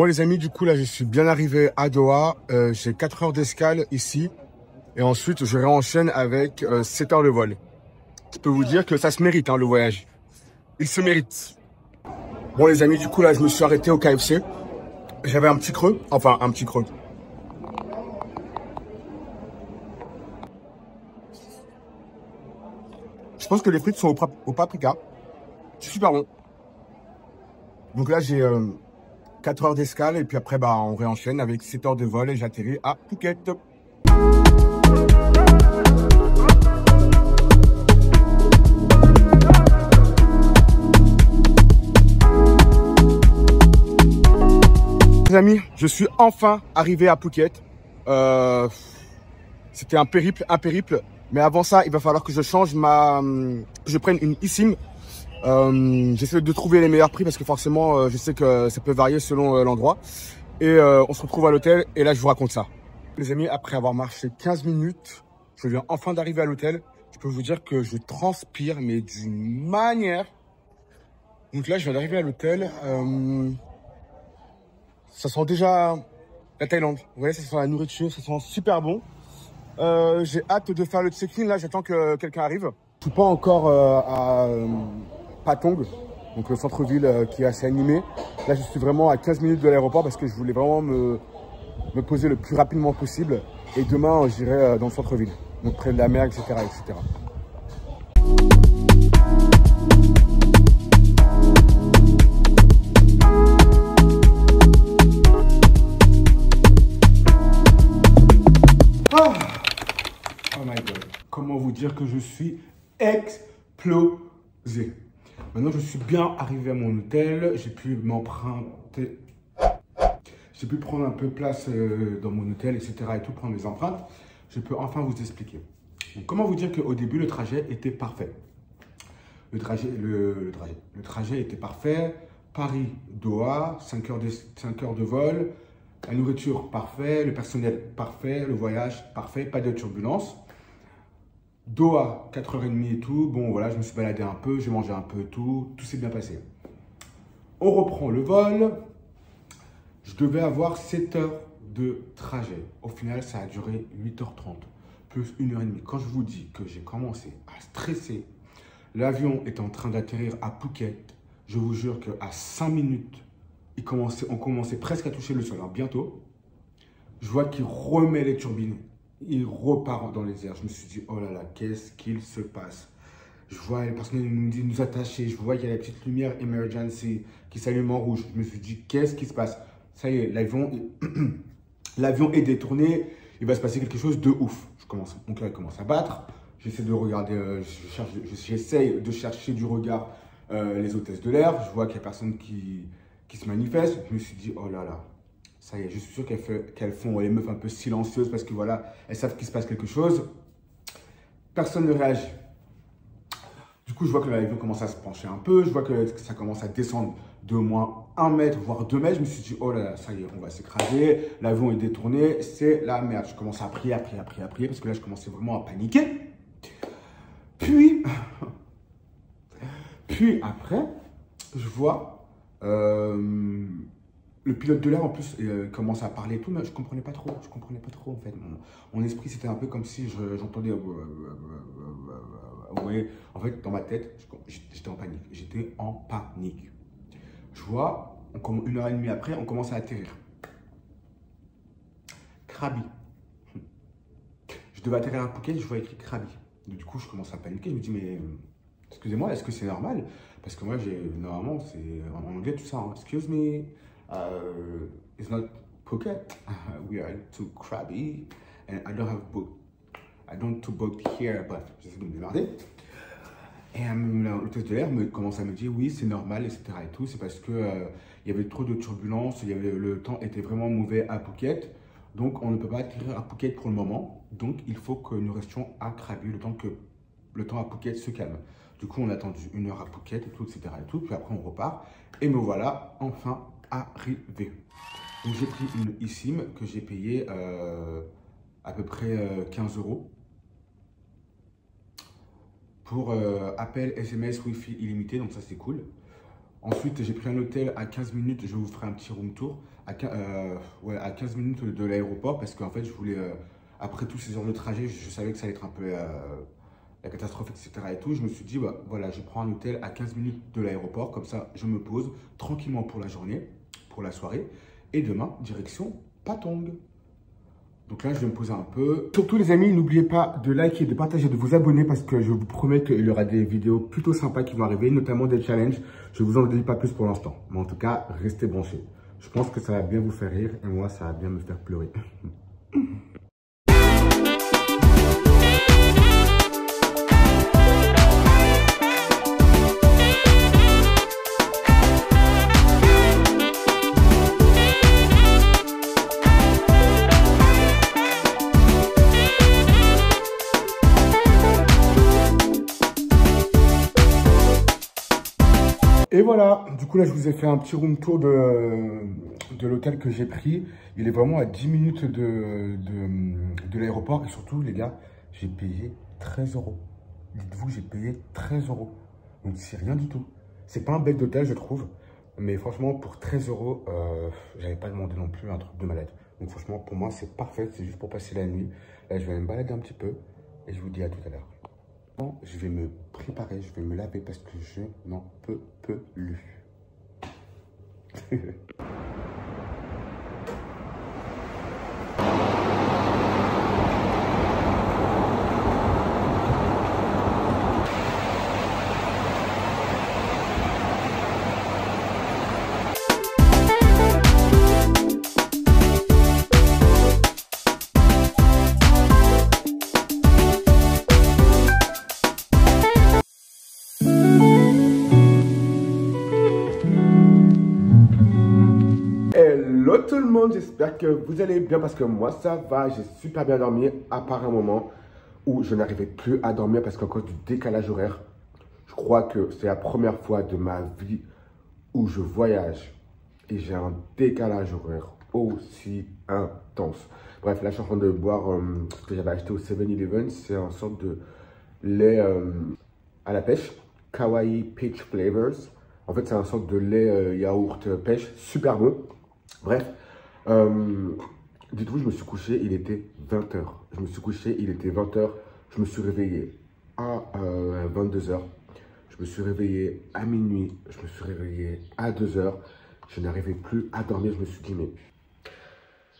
les amis, du coup là je suis bien arrivé à Doha, j'ai 4 heures d'escale ici et ensuite je réenchaîne avec 7 heures de vol. Je peux vous dire que ça se mérite hein, le voyage, il se mérite. Bon les amis, du coup là je me suis arrêté au KFC, j'avais un petit creux, enfin un petit creux. Je pense que les frites sont au paprika, c'est super bon. Donc là j'ai 4 heures d'escale et puis après bah, on réenchaîne avec 7 heures de vol et j'atterris à Phuket. Les amis, je suis enfin arrivé à Phuket. C'était un périple. Mais avant ça, il va falloir que je change je prenne une eSIM. J'essaie de trouver les meilleurs prix parce que forcément, je sais que ça peut varier selon l'endroit. Et on se retrouve à l'hôtel et là, je vous raconte ça. Les amis, après avoir marché 15 minutes, je viens enfin d'arriver à l'hôtel. Je peux vous dire que je transpire, mais d'une manière. Donc là, je viens d'arriver à l'hôtel. Ça sent déjà la Thaïlande. Vous voyez, ça sent la nourriture, ça sent super bon. J'ai hâte de faire le check-in. Là, j'attends que quelqu'un arrive. Je suis pas encore à Patong, donc le centre-ville qui est assez animé. Là, je suis vraiment à 15 minutes de l'aéroport parce que je voulais vraiment me poser le plus rapidement possible. Et demain, j'irai dans le centre-ville, donc près de la mer, etc., etc. Oh my god, comment vous dire que je suis explosé. Maintenant, je suis bien arrivé à mon hôtel. J'ai pu m'emprunter. J'ai pu prendre un peu place dans mon hôtel, etc. et tout, prendre mes empreintes. Je peux enfin vous expliquer. Donc, comment vous dire qu'au début, le trajet était parfait. Le trajet était parfait. Paris-Doha, 5 heures de vol. La nourriture, parfait. Le personnel, parfait. Le voyage, parfait. Pas de turbulence. Doha, 4h30 et tout. Bon, voilà, je me suis baladé un peu, j'ai mangé un peu tout. Tout s'est bien passé. On reprend le vol. Je devais avoir 7 heures de trajet. Au final, ça a duré 8h30, plus 1h30. Quand je vous dis que j'ai commencé à stresser, l'avion est en train d'atterrir à Phuket. Je vous jure qu'à 5 minutes, on commençait presque à toucher le sol. Alors, bientôt, je vois qu'il remet les turbines. Il repart dans les airs. Je me suis dit, oh là là, qu'est-ce qu'il se passe? Je vois les personnes nous attacher. Je vois qu'il y a la petite lumière emergency qui s'allume en rouge. Je me suis dit, qu'est-ce qui se passe? Ça y est, l'avion est détourné. Il va se passer quelque chose de ouf. Mon cœur commence à battre. J'essaie de regarder, j'essaye de chercher du regard les hôtesses de l'air. Je vois qu'il n'y a personne qui se manifeste. Je me suis dit, oh là là. Ça y est, je suis sûr qu'elles font les meufs un peu silencieuses parce que voilà, elles savent qu'il se passe quelque chose. Personne ne réagit. Du coup, je vois que l'avion commence à se pencher un peu. Je vois que ça commence à descendre de moins 1 mètre, voire 2 mètres. Je me suis dit, oh là là, ça y est, on va s'écraser. L'avion est détourné, c'est la merde. Je commence à prier parce que là, je commençais vraiment à paniquer. Puis après, je vois... le pilote de l'air, en plus, commence à parler et tout, mais je comprenais pas trop en fait. Mon esprit, c'était un peu comme si j'entendais... ouais. En fait, dans ma tête, j'étais en panique. Je vois, 1h30 après, on commence à atterrir. Krabi. Je devais atterrir à Phuket, je vois écrit Krabi. Du coup, je commence à paniquer, je me dis, mais... excusez-moi, est-ce que c'est normal? Parce que moi, normalement, c'est en anglais tout ça. Hein. Excuse me, it's not Phuket. We are to Krabi, and I don't to book here. Bref, j'essaie de me démerder. Et l'hôtesse de l'air commence à me dire, oui, c'est normal, etc. et tout. C'est parce que il y avait trop de turbulences, le temps était vraiment mauvais à Phuket. Donc, on ne peut pas atterrir à Phuket pour le moment. Donc, il faut que nous restions à Krabi le temps à Phuket se calme. Du coup, on a attendu 1 heure à Phuket et tout, etc. et tout. Puis après, on repart. Et me voilà enfin arrivé. Donc, j'ai pris une eSIM que j'ai payée à peu près 15 € pour appel, SMS, Wi-Fi illimité. Donc, ça, c'est cool. Ensuite, j'ai pris un hôtel à 15 minutes. Je vous ferai un petit room tour à 15 minutes de l'aéroport parce qu'en fait, je voulais, après tous ces heures de trajet, je savais que ça allait être un peu la catastrophe, etc. Et tout. Je me suis dit, bah, voilà, je prends un hôtel à 15 minutes de l'aéroport. Comme ça, je me pose tranquillement pour la journée, pour la soirée. Et demain, direction Patong. Donc là, je vais me poser un peu. Surtout, les amis, n'oubliez pas de liker, de partager, de vous abonner parce que je vous promets qu'il y aura des vidéos plutôt sympas qui vont arriver, notamment des challenges. Je ne vous en dis pas plus pour l'instant. Mais en tout cas, restez branchés. Je pense que ça va bien vous faire rire et moi, ça va bien me faire pleurer. Et voilà, du coup là je vous ai fait un petit room tour de l'hôtel que j'ai pris. Il est vraiment à 10 minutes de l'aéroport et surtout les gars, j'ai payé 13 €. Dites-vous, j'ai payé 13 €. Donc c'est rien du tout. C'est pas un bête d'hôtel je trouve, mais franchement pour 13 €, j'avais pas demandé non plus un truc de malade. Donc franchement pour moi c'est parfait, c'est juste pour passer la nuit. Là je vais me balader un petit peu et je vous dis à tout à l'heure. Je vais me préparer, je vais me laver parce que je n'en peux plus. Hello tout le monde, j'espère que vous allez bien parce que moi ça va, j'ai super bien dormi à part un moment où je n'arrivais plus à dormir parce qu'à cause du décalage horaire, je crois que c'est la première fois de ma vie où je voyage et j'ai un décalage horaire aussi intense. Bref, là je suis en train de boire ce que j'avais acheté au 7-Eleven, c'est une sorte de lait à la pêche, Kawaii Peach Flavors. En fait c'est une sorte de lait yaourt pêche, super bon. Bref, dites-vous, je me suis couché, il était 20 h. Je me suis couché, il était 20 h. Je me suis réveillé à 22 h. Je me suis réveillé à minuit. Je me suis réveillé à 2 h. Je n'arrivais plus à dormir. Je me suis dit, mais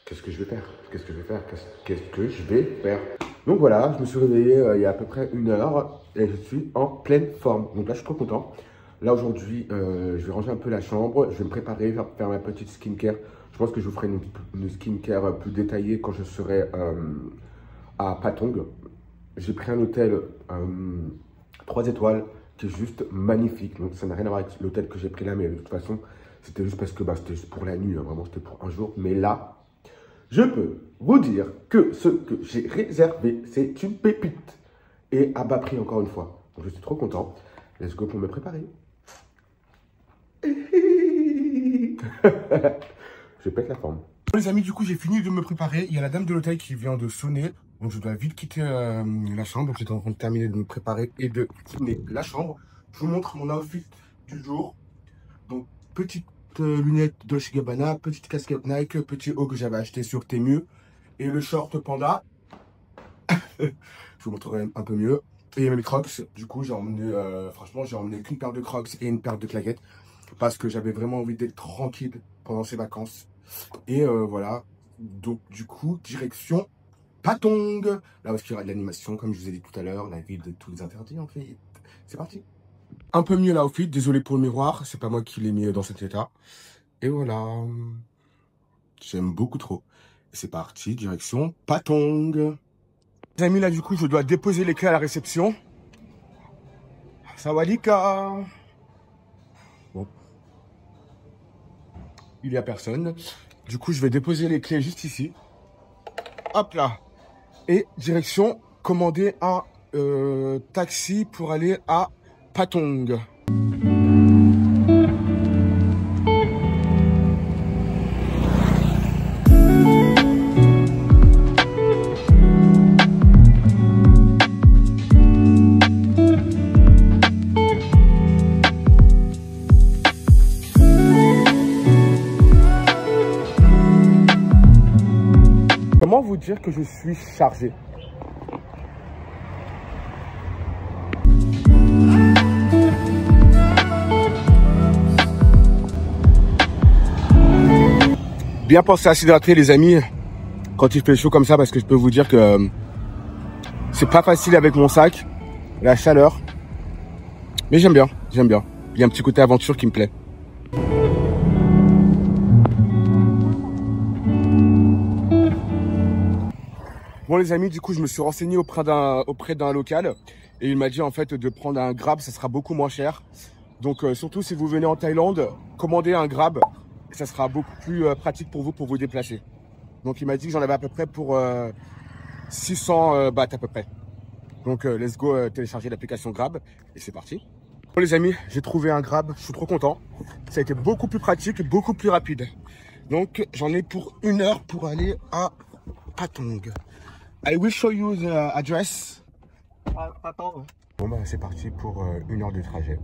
qu'est-ce que je vais faire? Qu'est-ce que je vais faire? Qu'est-ce que je vais faire? Donc voilà, je me suis réveillé il y a à peu près 1 heure et je suis en pleine forme. Donc là, je suis trop content. Là, aujourd'hui, je vais ranger un peu la chambre. Je vais me préparer, faire ma petite skincare. Je pense que je vous ferai une skincare plus détaillée quand je serai à Patong. J'ai pris un hôtel 3 étoiles qui est juste magnifique. Donc, ça n'a rien à voir avec l'hôtel que j'ai pris là. Mais de toute façon, c'était juste parce que c'était juste pour la nuit. Hein, vraiment, c'était pour un jour. Mais là, je peux vous dire que ce que j'ai réservé, c'est une pépite. Et à bas prix, encore une fois. Donc, je suis trop content. Let's go pour me préparer. Je pète la forme. Les amis, du coup, j'ai fini de me préparer. Il y a la dame de l'hôtel qui vient de sonner. Donc, je dois vite quitter la chambre. J'étais en train de terminer de me préparer et de quitter la chambre. Je vous montre mon outfit du jour. Donc, petite lunette Dolce & Gabbana, petite casquette Nike, petit haut que j'avais acheté sur Temu et le short Panda. Je vous montrerai un peu mieux. Et mes crocs, du coup, j'ai emmené, franchement, j'ai emmené qu'une paire de crocs et une paire de claquettes parce que j'avais vraiment envie d'être tranquille pendant ces vacances. Et voilà, donc du coup, direction Patong, là où il y aura de l'animation, comme je vous ai dit tout à l'heure, la ville de tous les interdits en fait. C'est parti. Un peu mieux l'outfit, désolé pour le miroir, c'est pas moi qui l'ai mis dans cet état. Et voilà, j'aime beaucoup trop. C'est parti, direction Patong. Les amis, là du coup, je dois déposer les clés à la réception. Sawadika. Bon. Il n'y a personne. Du coup, je vais déposer les clés juste ici. Hop là. Et direction, commander un taxi pour aller à Patong. Comment vous dire que je suis chargé? Bien penser à s'hydrater les amis quand il fait chaud comme ça, parce que je peux vous dire que c'est pas facile avec mon sac, la chaleur. Mais j'aime bien, j'aime bien. Il y a un petit côté aventure qui me plaît. Bon les amis, du coup je me suis renseigné auprès d'un local et il m'a dit en fait de prendre un Grab, ça sera beaucoup moins cher. Donc surtout si vous venez en Thaïlande, commandez un Grab, ça sera beaucoup plus pratique pour vous déplacer. Donc il m'a dit que j'en avais à peu près pour 600 bahts à peu près. Donc let's go télécharger l'application Grab et c'est parti. Bon les amis, j'ai trouvé un Grab, je suis trop content. Ça a été beaucoup plus pratique, beaucoup plus rapide. Donc j'en ai pour 1 heure pour aller à Patong. I will show you the address. Patong. Bon bah c'est parti pour 1 heure de trajet.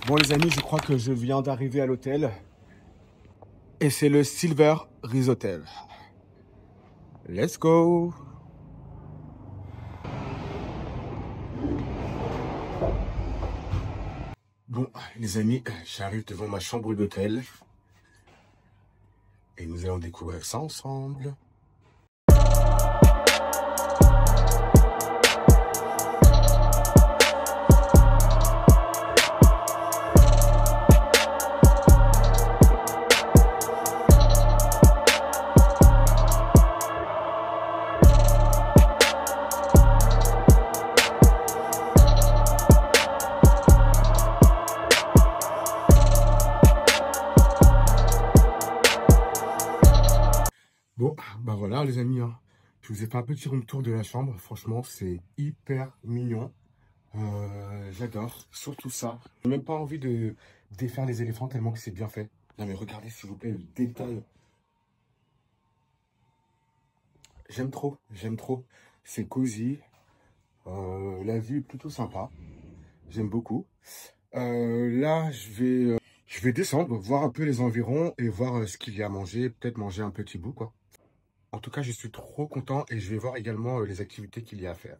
Bon les amis, je crois que je viens d'arriver à l'hôtel. Et c'est le Silver Resort. Let's go! Bon les amis, j'arrive devant ma chambre d'hôtel. Et nous allons découvrir ça ensemble. Bon, bah voilà les amis, hein. Je vous ai fait un petit room tour de la chambre. Franchement, c'est hyper mignon. J'adore, surtout ça. J'ai même pas envie de défaire les éléphants tellement que c'est bien fait. Non mais regardez s'il vous plaît le détail. J'aime trop, j'aime trop. C'est cosy. La vue est plutôt sympa. J'aime beaucoup. Là, je vais descendre, voir un peu les environs et voir ce qu'il y a à manger. Peut-être manger un petit bout, quoi. En tout cas, je suis trop content et je vais voir également les activités qu'il y a à faire.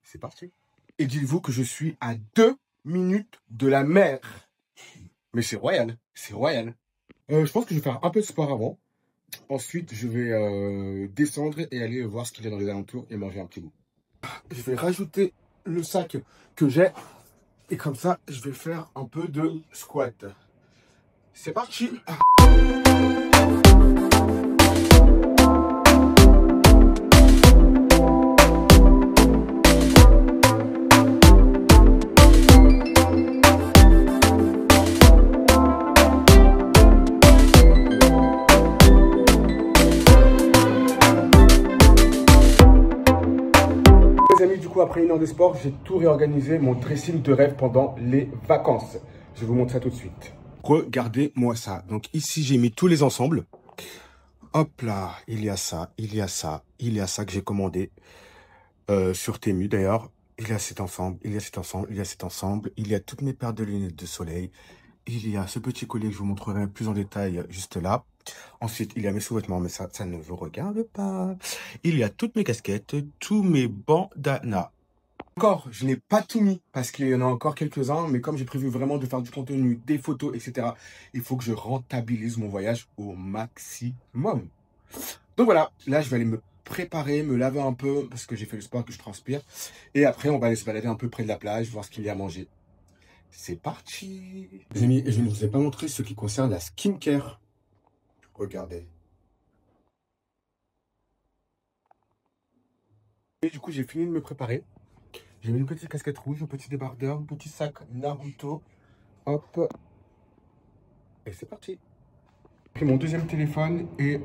C'est parti. Et dites-vous que je suis à 2 minutes de la mer. Mais c'est royal, c'est royal. Je pense que je vais faire un peu de sport avant. Ensuite, je vais descendre et aller voir ce qu'il y a dans les alentours et manger un petit bout. Je vais rajouter le sac que j'ai. Et comme ça, je vais faire un peu de squat. C'est parti! Les amis, du coup, après 1 heure de sport, j'ai tout réorganisé, mon dressing de rêve pendant les vacances. Je vais vous montrer ça tout de suite. Regardez-moi ça. Donc ici, j'ai mis tous les ensembles. Hop là, il y a ça, il y a ça, il y a ça que j'ai commandé sur Temu d'ailleurs. Il y a cet ensemble, il y a cet ensemble, il y a cet ensemble. Il y a toutes mes paires de lunettes de soleil. Il y a ce petit collier que je vous montrerai plus en détail juste là. Ensuite, il y a mes sous-vêtements, mais ça ne vous regarde pas. Il y a toutes mes casquettes, tous mes bandanas. Encore, je n'ai pas tout mis parce qu'il y en a encore quelques-uns, mais comme j'ai prévu vraiment de faire du contenu, des photos, etc., il faut que je rentabilise mon voyage au maximum. Donc voilà, là, je vais aller me préparer, me laver un peu parce que j'ai fait le sport, que je transpire. Et après, on va aller se balader un peu près de la plage, voir ce qu'il y a à manger. C'est parti! Les amis, je ne vous ai pas montré ce qui concerne la skincare. Regardez. Et du coup, j'ai fini de me préparer. J'ai mis une petite casquette rouge, un petit débardeur, un petit sac Naruto. Hop. Et c'est parti. J'ai pris mon deuxième téléphone et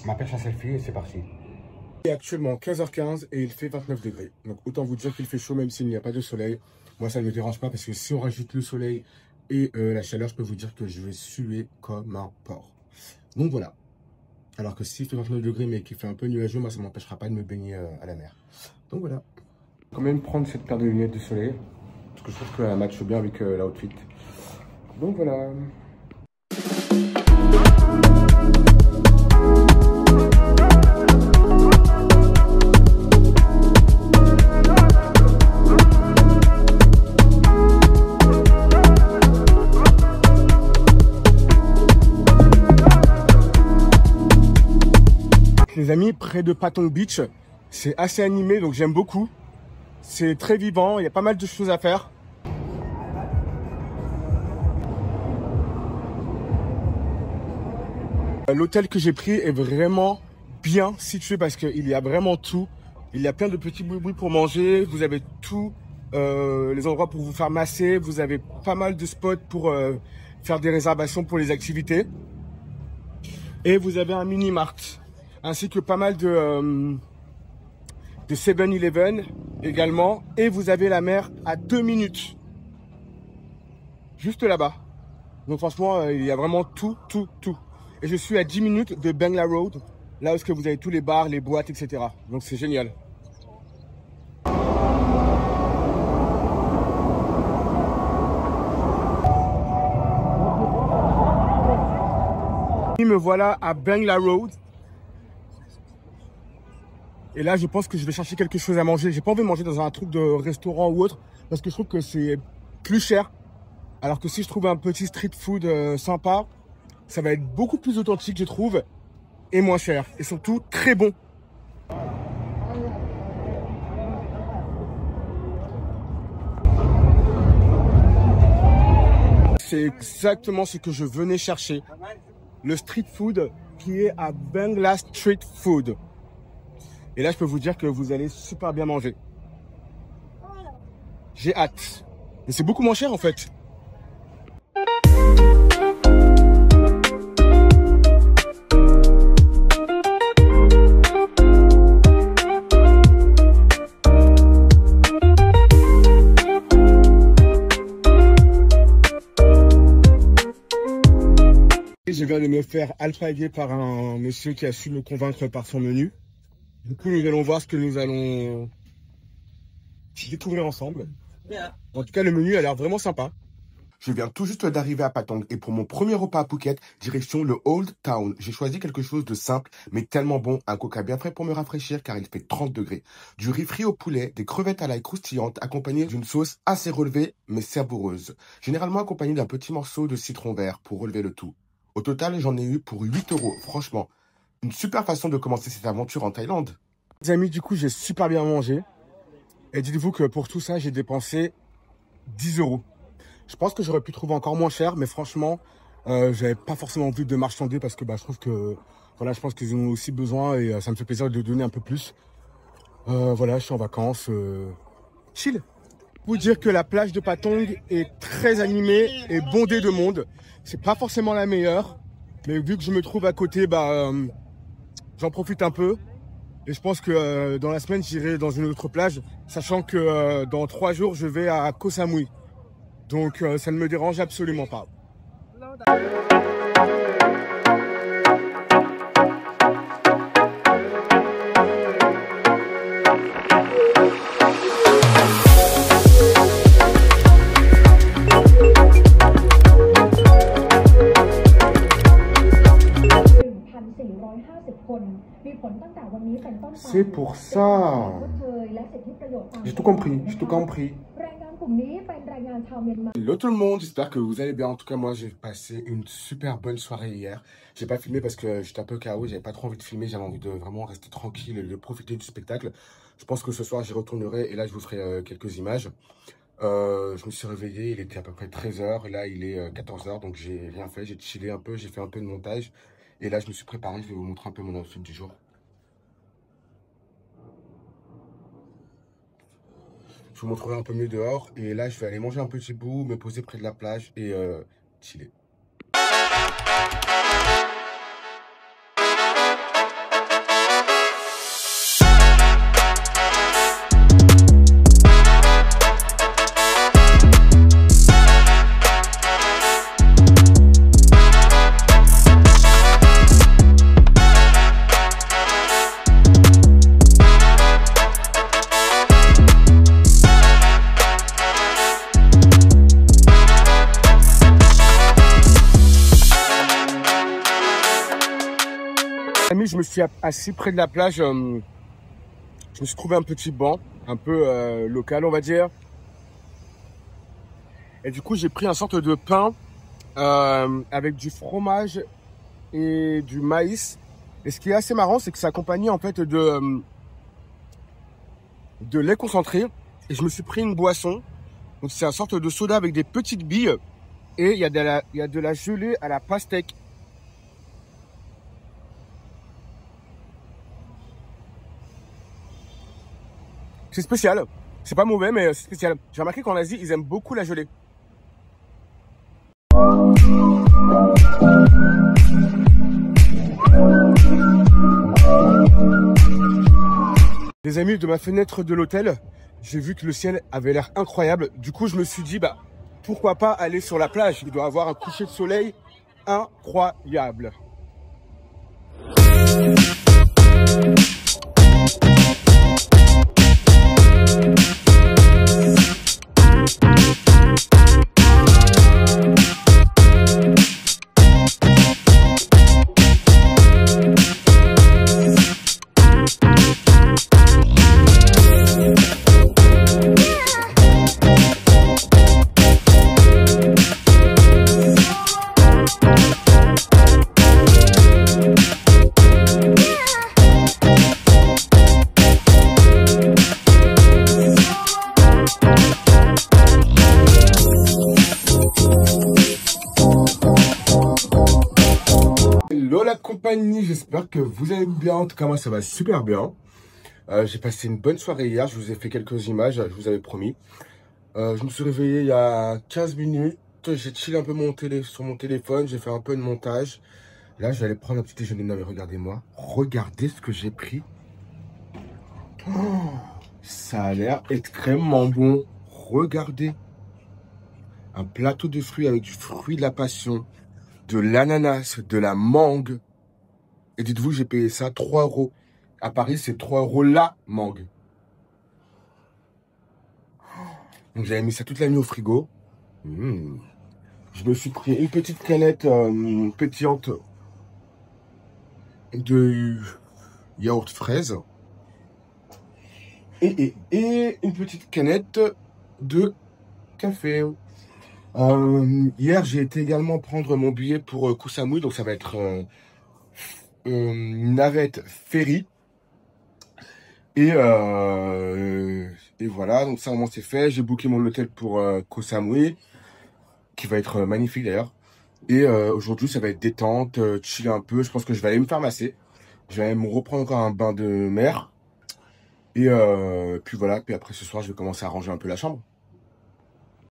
ma perche à selfie et c'est parti. Il est actuellement 15h15 et il fait 29 degrés. Donc autant vous dire qu'il fait chaud même s'il n'y a pas de soleil. Moi ça ne me dérange pas parce que si on rajoute le soleil et la chaleur, je peux vous dire que je vais suer comme un porc. Donc voilà. Alors que s'il fait 29 degrés mais qu'il fait un peu nuageux, moi ça ne m'empêchera pas de me baigner à la mer. Donc voilà. Je vais quand même prendre cette paire de lunettes de soleil parce que je trouve qu'elle matche bien avec l'outfit. Donc voilà. Les amis, près de Patong Beach, c'est assez animé donc j'aime beaucoup. C'est très vivant, il y a pas mal de choses à faire. L'hôtel que j'ai pris est vraiment bien situé parce qu'il y a vraiment tout. Il y a plein de petits boui-boui pour manger, vous avez tous les endroits pour vous faire masser, vous avez pas mal de spots pour faire des réservations pour les activités. Et vous avez un mini-mart, ainsi que pas mal de 7-Eleven également. Et vous avez la mer à 2 minutes, juste là-bas. Donc franchement, il y a vraiment tout. Et je suis à 10 minutes de Bangla Road, là où vous avez tous les bars, les boîtes, etc. Donc c'est génial. Me voilà à Bangla Road. Et là, je pense que je vais chercher quelque chose à manger. J'ai pas envie de manger dans un truc de restaurant ou autre, parce que je trouve que c'est plus cher. Alors que si je trouve un petit street food sympa, ça va être beaucoup plus authentique, je trouve, et moins cher. Et surtout, très bon. C'est exactement ce que je venais chercher. Le street food qui est à Bangla Street Food. Et là, je peux vous dire que vous allez super bien manger. J'ai hâte. Et c'est beaucoup moins cher en fait. Je viens de me faire alpaguer par un monsieur qui a su me convaincre par son menu. Du coup, nous allons voir ce que nous allons découvrir ensemble. En tout cas, le menu a l'air vraiment sympa. Je viens tout juste d'arriver à Patong et pour mon premier repas à Phuket, direction le Old Town. J'ai choisi quelque chose de simple mais tellement bon, un coca bien frais pour me rafraîchir car il fait 30 degrés. Du riz frit au poulet, des crevettes à l'ail croustillantes accompagnées d'une sauce assez relevée mais savoureuse. Généralement accompagnée d'un petit morceau de citron vert pour relever le tout. Au total, j'en ai eu pour 8 €. Franchement, une super façon de commencer cette aventure en Thaïlande. Les amis, du coup, j'ai super bien mangé. Et dites-vous que pour tout ça, j'ai dépensé 10 €. Je pense que j'aurais pu trouver encore moins cher, mais franchement, j'avais pas forcément envie de marchander parce que je trouve que voilà, je pense qu'ils ont aussi besoin et ça me fait plaisir de donner un peu plus. Voilà, je suis en vacances, chill. Vous dire que la plage de Patong est très animée et bondée de monde. C'est pas forcément la meilleure, mais vu que je me trouve à côté, j'en profite un peu. Et je pense que dans la semaine, j'irai dans une autre plage, sachant que dans 3 jours, je vais à Koh Samui. Donc ça ne me dérange absolument pas. C'est pour ça. J'ai tout compris, j'ai tout compris. Hello tout le monde, j'espère que vous allez bien. En tout cas, moi j'ai passé une super bonne soirée hier. J'ai pas filmé parce que j'étais un peu KO, j'avais pas trop envie de filmer, j'avais envie de vraiment rester tranquille et de profiter du spectacle. Je pense que ce soir j'y retournerai et là je vous ferai quelques images. Je me suis réveillé, il était à peu près 13 h et là il est 14 h, donc j'ai rien fait, j'ai chillé un peu, j'ai fait un peu de montage. Et là je me suis préparé, je vais vous montrer un peu mon outfit du jour. Je vous montrerai un peu mieux dehors. Et là, je vais aller manger un petit bout, me poser près de la plage et chiller. je me suis assis près de la plage. Je me suis trouvé un petit banc, un peu local, on va dire. Et du coup, j'ai pris un sorte de pain avec du fromage et du maïs. Et ce qui est assez marrant, c'est que c'est accompagné en fait de lait concentré. Et je me suis pris une boisson. Donc c'est un sorte de soda avec des petites billes. Et il y a de la gelée à la pastèque. C'est spécial. C'est pas mauvais, mais c'est spécial. J'ai remarqué qu'en Asie, ils aiment beaucoup la gelée. Les amis, de ma fenêtre de l'hôtel, j'ai vu que le ciel avait l'air incroyable. Du coup, je me suis dit, bah, pourquoi pas aller sur la plage? Il doit avoir un coucher de soleil incroyable. Hello la compagnie, j'espère que vous allez bien. En tout cas, moi ça va super bien. J'ai passé une bonne soirée hier, je vous ai fait quelques images, je vous avais promis. Je me suis réveillé il y a 15 minutes, j'ai chillé un peu sur mon téléphone, j'ai fait un peu de montage. Là, je vais aller prendre un petit déjeuner. Non mais regardez-moi, regardez ce que j'ai pris. Oh, ça a l'air extrêmement bon. Regardez, un plateau de fruits avec du fruit de la passion, de l'ananas, de la mangue. Et dites-vous, j'ai payé ça 3 €. À Paris, c'est 3 € la mangue. Donc j'avais mis ça toute la nuit au frigo. Je me suis pris une petite canette pétillante de yaourt fraise. Et une petite canette de café. Hier, j'ai été également prendre mon billet pour Koh Samui. Donc ça va être une navette ferry. Et voilà, donc ça au moins c'est fait. J'ai booké mon hôtel pour Koh Samui, qui va être magnifique d'ailleurs. Et aujourd'hui, ça va être détente, chiller un peu. Je pense que je vais aller me faire masser. Je vais aller me reprendre un bain de mer. Et puis voilà, puis après ce soir, je vais commencer à ranger un peu la chambre.